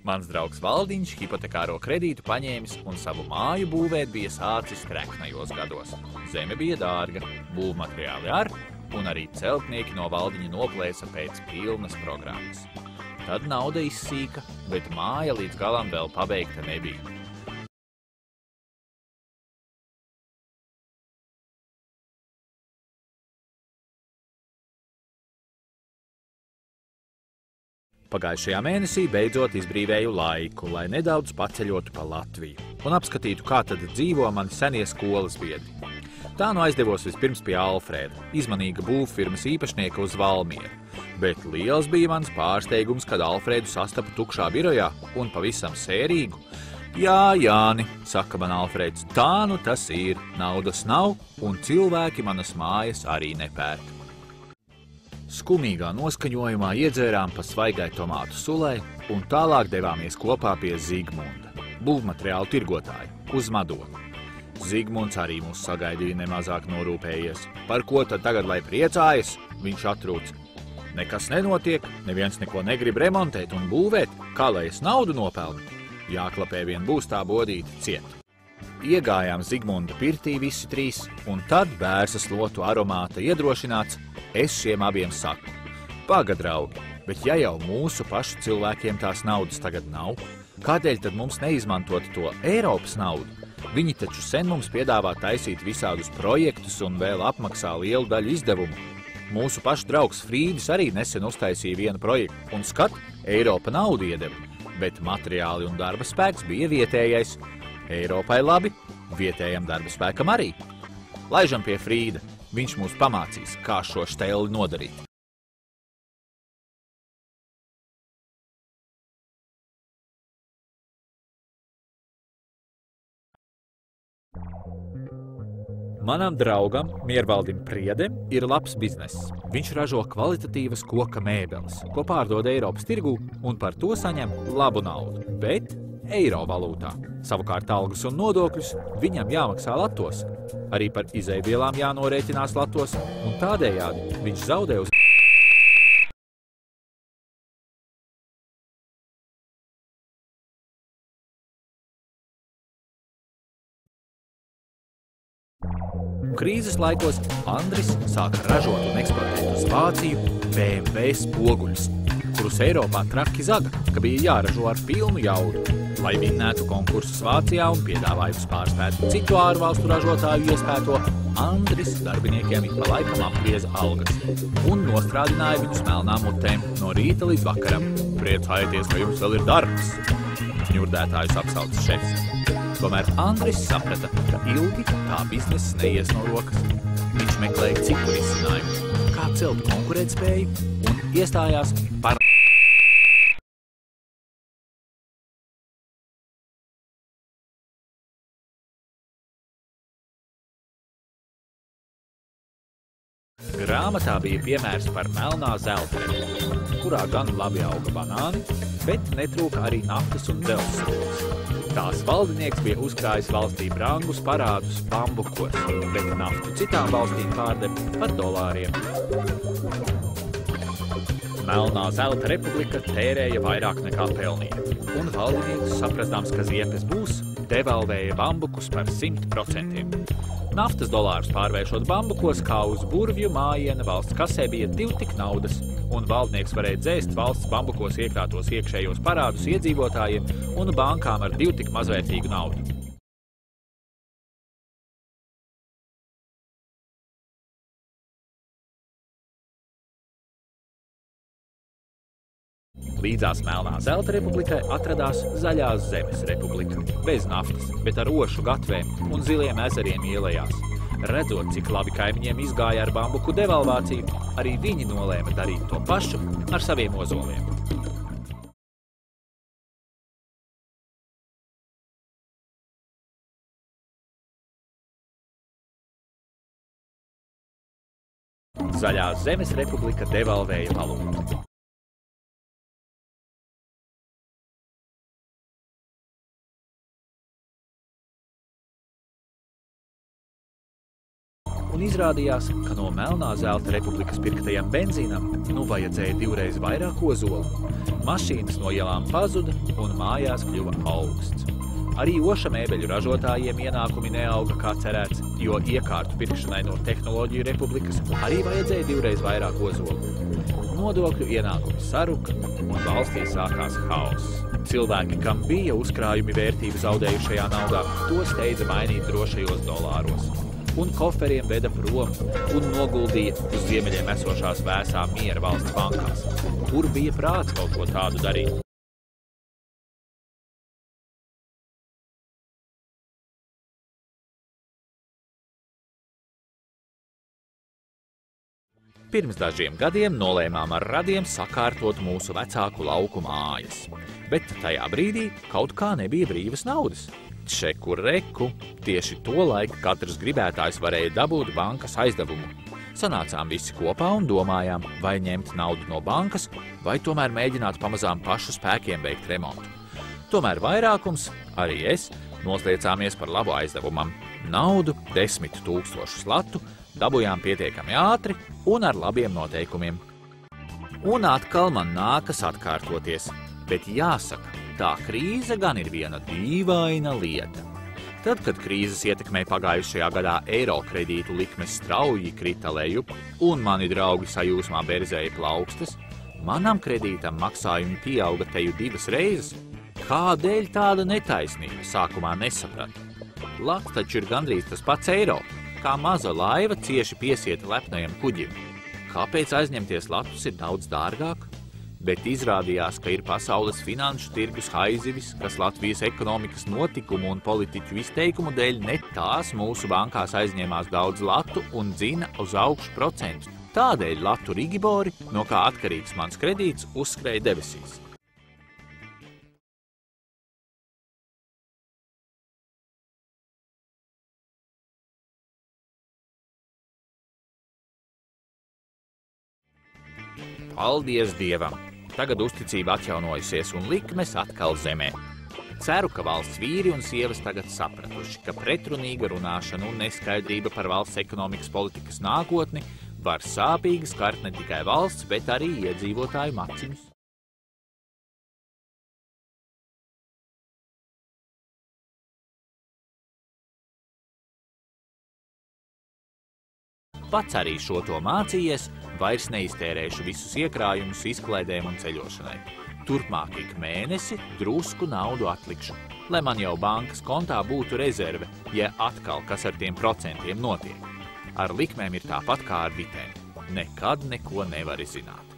Mans draugs Valdiņš hipotekāro kredītu paņēmis un savu māju būvēt bija sācis treknajos gados. Zeme bija dārga, būvmateriāli un arī celtnieki no Valdiņa noplēsa pēc pilnas programmas. Tad nauda izsīka, bet māja līdz galam vēl pabeigta nebija. Pagājušajā mēnesī beidzot izbrīvēju laiku, lai nedaudz paceļotu pa Latviju un apskatītu, kā tad dzīvo mani senie skolas biedri. Tā nu aizdevos vispirms pie Alfrēda, izmanīga būvfirmas īpašnieka uz Valmieru, bet liels bija mans pārsteigums, kad Alfrēdu sastapu tukšā birojā un pavisam sērīgu. Jā, Jāni, saka man Alfrēds, tā nu tas ir, naudas nav un cilvēki manas mājas arī nepērk. Skumīgā noskaņojumā iedzērām pa svaigai tomātu sulai un tālāk devāmies kopā pie Zigmunda, būvmateriālu tirgotāja, uz Madonu. Zigmunds arī mūs sagaidīja nemazāk norūpējies. Par ko tad tagad, lai priecājas, viņš atrūc. Nekas nenotiek, neviens neko negrib remontēt un būvēt, kā lai es naudu nopelnu. Jāklapē vien būs tā bodīti ciet. Iegājām Zigmunda pirtī visi trīs, un tad bērsas lotu aromāta iedrošināts, es šiem abiem saku. Paga, draugi, bet ja jau mūsu pašu cilvēkiem tās naudas tagad nav, kādēļ tad mums neizmantot to Eiropas naudu? Viņi taču sen mums piedāvā taisīt visādus projektus un vēl apmaksā lielu daļu izdevumu. Mūsu pašu draugs Frīdis arī nesen uztaisīja vienu projektu, un skat, Eiropa naudu iedeva, bet materiāli un darba spēks bija vietējais. Eiropai labi, vietējam darba spēkam arī. Laižam pie Frīda, viņš mūs pamācīs, kā šo šteili nodarīt. Manam draugam, Miervaldim Priedem, ir labs bizness. Viņš ražo kvalitatīvas koka mēbeles, ko pārdod Eiropas tirgū un par to saņem labu naudu, bet eiro valūtā. Savukārt algas un nodokļus viņam jāmaksā latos. Arī par izejvielām jānorēķinās latos, un tādējādi viņš zaudē uz krīzes laikos Andris sāka ražot un eksportēt uz Vāciju BMW spoguļus, kurus Eiropā traki zaga, ka bija jāražo ar pilnu jaudu. Lai vinnētu konkursus Vācijā un piedāvājumus pārspētu citu ārvalstu ražotāju iespēto, Andris darbiniekiem ik pa laikam apgrieza algas un nostrādināja viņus melnām mutēm no rīta līdz vakaram. Priecājieties, ka jums vēl ir darbs! Ņurdētājus apsauca šefs. Tomēr Andris saprata, ka ilgi tā bizness neies no rokas. Viņš meklēja citu risinājumu, kā celt konkurētspēju un iestājās par grāmatā bija piemērs par melnā zelta republiku, kurā gan labi auga banāni, bet netrūka arī naftas un dzelzceļos. Tās valdinieks bija uzkrājis valstī brangus parādus bambukos, bet naftu citām valstīm pārdeva par dolāriem. Melnā zelta republika tērēja vairāk nekā pelnīja, un valdinieks, saprastams, ka ziepes būs, devalvēja bambukus par 100%. Naftas dolārus pārvēršot bambukos, kā uz burvju mājiena valsts kasē bija 2 tik naudas, un valdnieks varēja dzēst valsts bambukos iekrātos iekšējos parādus iedzīvotājiem un bankām ar 2 tik mazvērtīgu naudu. Līdzās Melnā zelta republikai atradās Zaļās zemes republika, bez naftas, bet ar ošu gatvēm un ziliem ezeriem ielejās. Redzot, cik labi kaimiņiem izgāja ar bambuku devalvāciju, arī viņi nolēma darīt to pašu ar saviem ozoliem. Zaļās zemes republika devalvēja valūtu. Un izrādījās, ka no melnā zelta republikas pirktajam benzīnam vajadzēja 2 reizes vairāk ozolu. Mašīnas no ielām pazuda un mājās kļuva augsts. Arī oša mēbeļu ražotājiem ienākumi neauga kā cerēts, jo iekārtu pirkšanai no tehnoloģiju republikas arī vajadzēja 2 reizes vairāk ozolu. Nodokļu ienākumi saruka un valstī sākās haoss. Cilvēki, kam bija uzkrājumi vērtību zaudējušajā naudā, to steidza mainīt drošajos dolāros. Un koferiem veda prom un noguldīja uz ziemeļiem esošās vēsā miera valsts bankās. Tur bija prāts kaut ko tādu darīt. Pirms dažiem gadiem nolēmām ar radiem sakārtot mūsu vecāku lauku mājas. Bet tajā brīdī kaut kā nebija brīvas naudas. Čeku reku, tieši tolaik katrs gribētājs varēja dabūt bankas aizdevumu. Sanācām visi kopā un domājām, vai ņemt naudu no bankas, vai tomēr mēģināt pamazām pašu spēkiem veikt remontu. Tomēr vairākums, arī es, nosliecāmies par labu aizdevumam. Naudu 10 000 latu dabujām pietiekami ātri un ar labiem noteikumiem. Un atkal man nākas atkārtoties, bet jāsaka, tā krīze gan ir viena dīvaina lieta. Tad, kad krīzes ietekmē pagājušajā gadā eiro kredītu likmes strauji krita lejup un mani draugi sajūsmā berzēja plaukstas, manam kredītam maksājumi pieauga teju 2 reizes. Kādēļ tāda netaisnība, sākumā nesapratu. Lats taču ir gandrīz tas pats eiro, kā maza laiva cieši piesieta lepnajam kuģim. Kāpēc aizņemties latus ir daudz dārgāk? Bet izrādījās, ka ir pasaules finanšu tirgus haizivis, kas Latvijas ekonomikas notikumu un politiķu izteikumu dēļ ne tās mūsu bankās aizņēmās daudz latu un dzina uz augšu procentus. Tādēļ latu rigibori, no kā atkarīgs mans kredīts, uzskrēja debesīs. Paldies Dievam! Tagad uzticība atjaunojusies un likmes atkal zemē. Ceru, ka valsts vīri un sievas tagad sapratuši, ka pretrunīga runāšana un neskaidrība par valsts ekonomikas politikas nākotni var sāpīgi skart ne tikai valsts, bet arī iedzīvotāju maciņus. Pats arī šo to mācījies, vairs neiztērēšu visus iekrājumus izklaidēm un ceļošanai. Turpmāk ik mēnesi drusku naudu atlikšu, lai man jau bankas kontā būtu rezerve, ja atkal kas ar tiem procentiem notiek. Ar likmēm ir tāpat kā ar bitēm. Nekad neko nevari zināt.